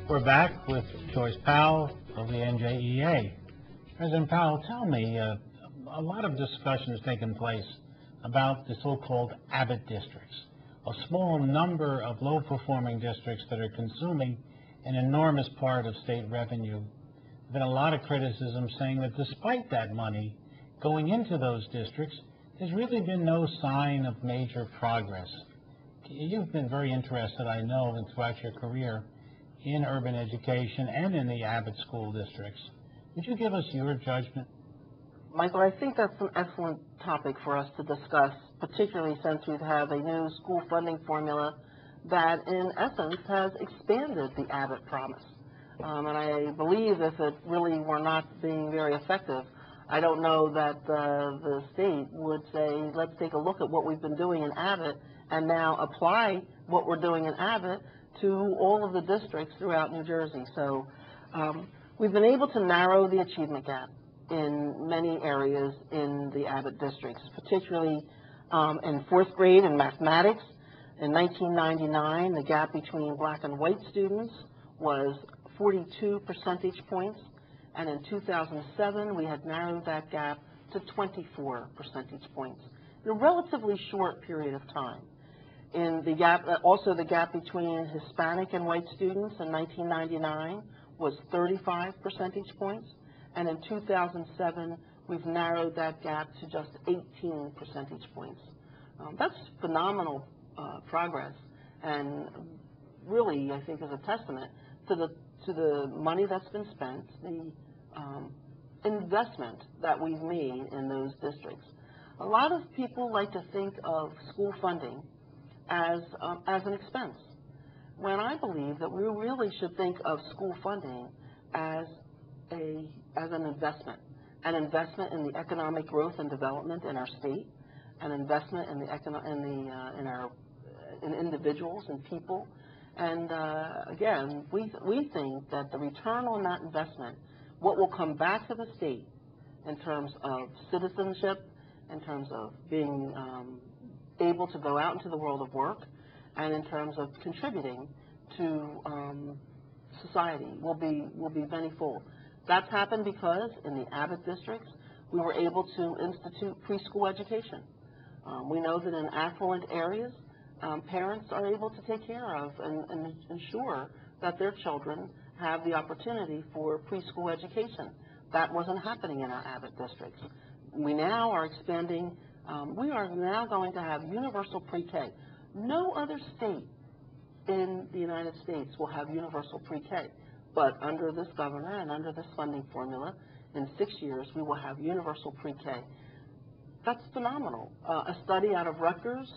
We're back with Joyce Powell of the NJEA. President Powell, tell me, a lot of discussion has taken place about the so-called Abbot districts, a small number of low-performing districts that are consuming an enormous part of state revenue. There's been a lot of criticism saying that despite that money going into those districts, there's really been no sign of major progress. You've been very interested, I know, and throughout your career in urban education and in the Abbot school districts. Would you give us your judgment? Michael, I think that's an excellent topic for us to discuss, particularly since we have a new school funding formula that, in essence, has expanded the Abbott promise. And I believe if it really were not being very effective, I don't know that the state would say, let's take a look at what we've been doing in Abbott and now apply what we're doing in Abbott to all of the districts throughout New Jersey. So we've been able to narrow the achievement gap in many areas in the Abbott districts, particularly in fourth grade in mathematics. In 1999, the gap between black and white students was 42 percentage points, and in 2007, we had narrowed that gap to 24 percentage points in a relatively short period of time. In the gap, also the gap between Hispanic and white students in 1999 was 35 percentage points, and in 2007, we've narrowed that gap to just 18 percentage points. That's phenomenal progress, and really, I think, is a testament to the money that's been spent, the investment that we've made in those districts. A lot of people like to think of school funding as an expense, when I believe that we really should think of school funding as an investment in the economic growth and development in our state, an investment in in individuals and people. And again, we think that the return on that investment, what will come back to the state in terms of citizenship, in terms of being able to go out into the world of work, and in terms of contributing to society, will be manyfold. That's happened because in the Abbott districts, we were able to institute preschool education. We know that in affluent areas, parents are able to take care of and ensure that their children have the opportunity for preschool education. That wasn't happening in our Abbott districts. We now are expanding. We are now going to have universal pre-K. No other state in the United States will have universal pre-K, but under this governor and under this funding formula, in 6 years, we will have universal pre-K. That's phenomenal. A study out of Riccards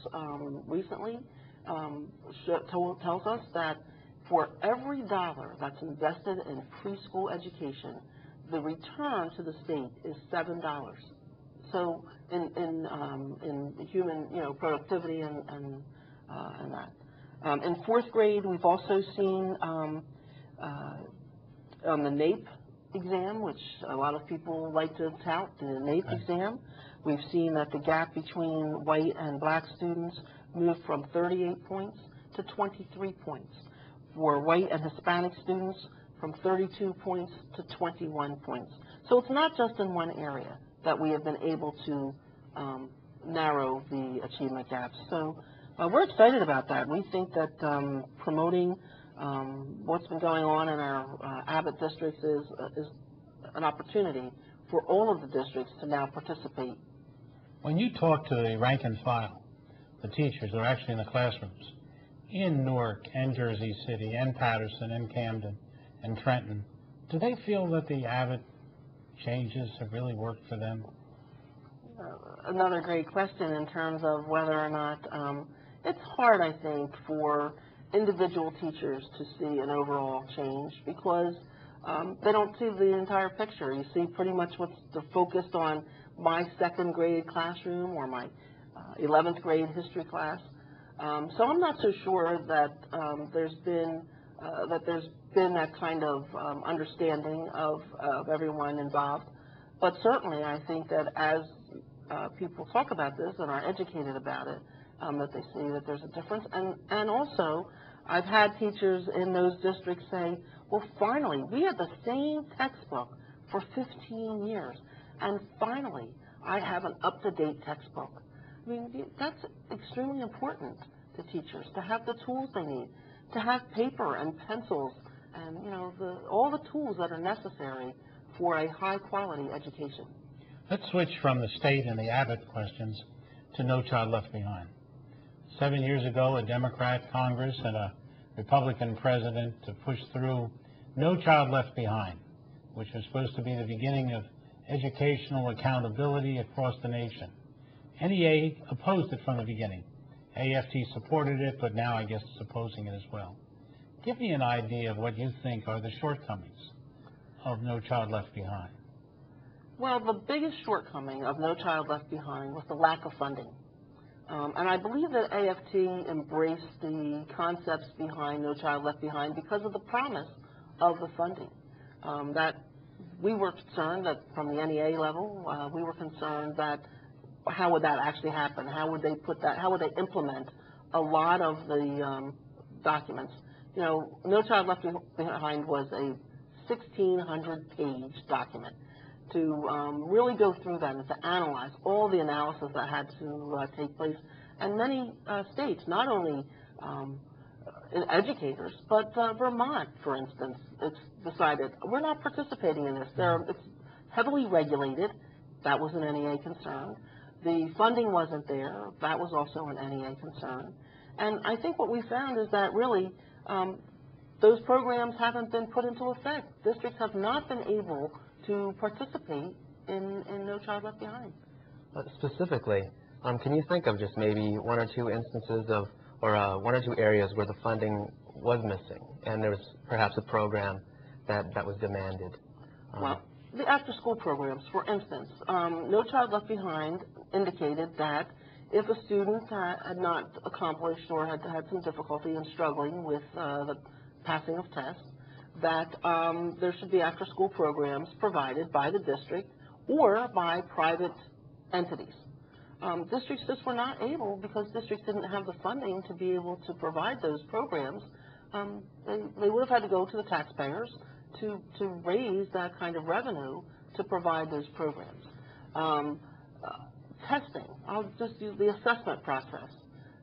recently tells us that for every dollar that's invested in preschool education, the return to the state is $7. So in human productivity and that. In fourth grade, we've also seen on the NAEP exam, which a lot of people like to tout, the NAEP exam, we've seen that the gap between white and black students moved from 38 points to 23 points. For white and Hispanic students, from 32 points to 21 points. So it's not just in one area that we have been able to narrow the achievement gaps. So we're excited about that. We think that promoting what's been going on in our Abbott districts is an opportunity for all of the districts to now participate. When you talk to the rank and file, the teachers who are actually in the classrooms in Newark and Jersey City and Patterson and Camden and Trenton, do they feel that the Abbott changes have really worked for them? Another great question in terms of whether or not it's hard, I think, for individual teachers to see an overall change because they don't see the entire picture. You see pretty much what's focused on my second grade classroom or my 11th grade history class. So I'm not so sure that there's been that kind of understanding of everyone involved. But certainly I think that as people talk about this and are educated about it, that they see that there's a difference. And also, I've had teachers in those districts say, well, finally, we had the same textbook for 15 years, and finally, I have an up-to-date textbook. I mean, that's extremely important to teachers, to have the tools they need, to have paper and pencils and, you know, all the tools that are necessary for a high-quality education. Let's switch from the state and the Abbott questions to No Child Left Behind. 7 years ago, a Democrat Congress and a Republican president to push through No Child Left Behind, which was supposed to be the beginning of educational accountability across the nation. NEA opposed it from the beginning. AFT supported it, but now I guess is opposing it as well. Give me an idea of what you think are the shortcomings of No Child Left Behind. Well, the biggest shortcoming of No Child Left Behind was the lack of funding. And I believe that AFT embraced the concepts behind No Child Left Behind because of the promise of the funding. That we were concerned that from the NEA level, we were concerned that how would that actually happen? How would they put that? How would they implement a lot of the documents? You know, No Child Left Behind was a 1,600-page document to really go through that and to analyze all the analysis that had to take place. And many states, not only educators, but Vermont, for instance, it's decided we're not participating in this. It's heavily regulated. That was an NEA concern. The funding wasn't there. That was also an NEA concern. And I think what we found is that really those programs haven't been put into effect. Districts have not been able to participate in No Child Left Behind. Specifically, can you think of just maybe one or two instances of, or one or two areas where the funding was missing and there was perhaps a program that was demanded? Well, the after-school programs, for instance, No Child Left Behind indicated that if a student had not accomplished or had had some difficulty in struggling with the passing of tests, that there should be after-school programs provided by the district or by private entities. Districts just were not able, because districts didn't have the funding to be able to provide those programs. They would have had to go to the taxpayers to raise that kind of revenue to provide those programs. Testing, I'll just use the assessment process.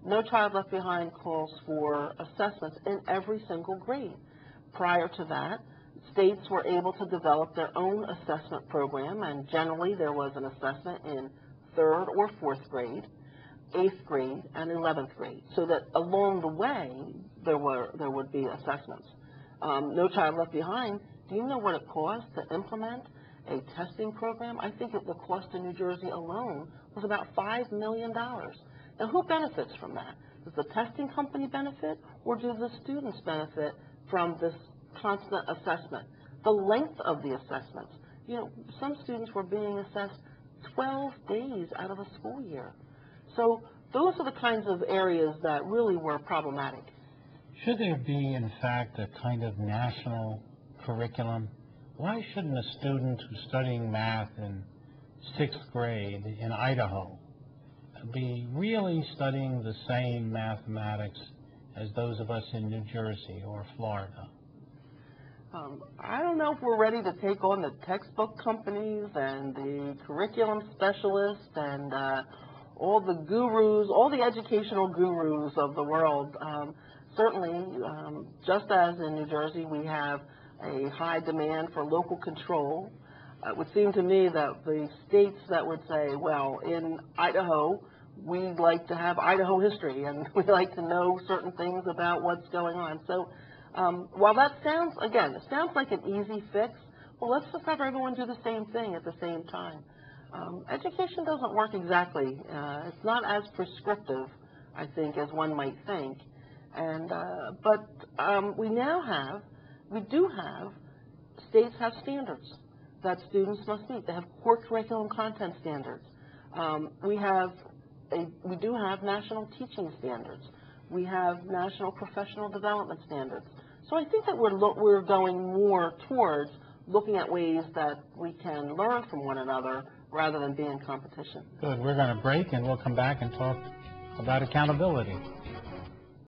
No Child Left Behind calls for assessments in every single grade. Prior to that, states were able to develop their own assessment program, and generally there was an assessment in 3rd or 4th grade, 8th grade, and 11th grade, so that along the way there would be assessments. No Child Left Behind, do you know what it cost to implement a testing program? I think the cost in New Jersey alone was about $5 million. Now, who benefits from that? Does the testing company benefit, or do the students benefit from this constant assessment? The length of the assessments. You know, some students were being assessed 12 days out of a school year. So those are the kinds of areas that really were problematic. Should there be, in fact, a kind of national curriculum? Why shouldn't a student who's studying math in 6th grade in Idaho be really studying the same mathematics as those of us in New Jersey or Florida? I don't know if we're ready to take on the textbook companies and the curriculum specialists and all the gurus, all the educational gurus of the world. Certainly, just as in New Jersey we have a high demand for local control, it would seem to me that the states that would say, well, in Idaho, we'd like to have Idaho history and we'd like to know certain things about what's going on. So while that sounds, again, it sounds like an easy fix, well, let's just have everyone do the same thing at the same time. Education doesn't work exactly. It's not as prescriptive, I think, as one might think. And but we do have, states have standards that students must meet. They have core curriculum content standards. We do have national teaching standards. We have national professional development standards. So I think that we're going more towards looking at ways that we can learn from one another rather than be in competition. Good. We're going to break, and we'll come back and talk about accountability.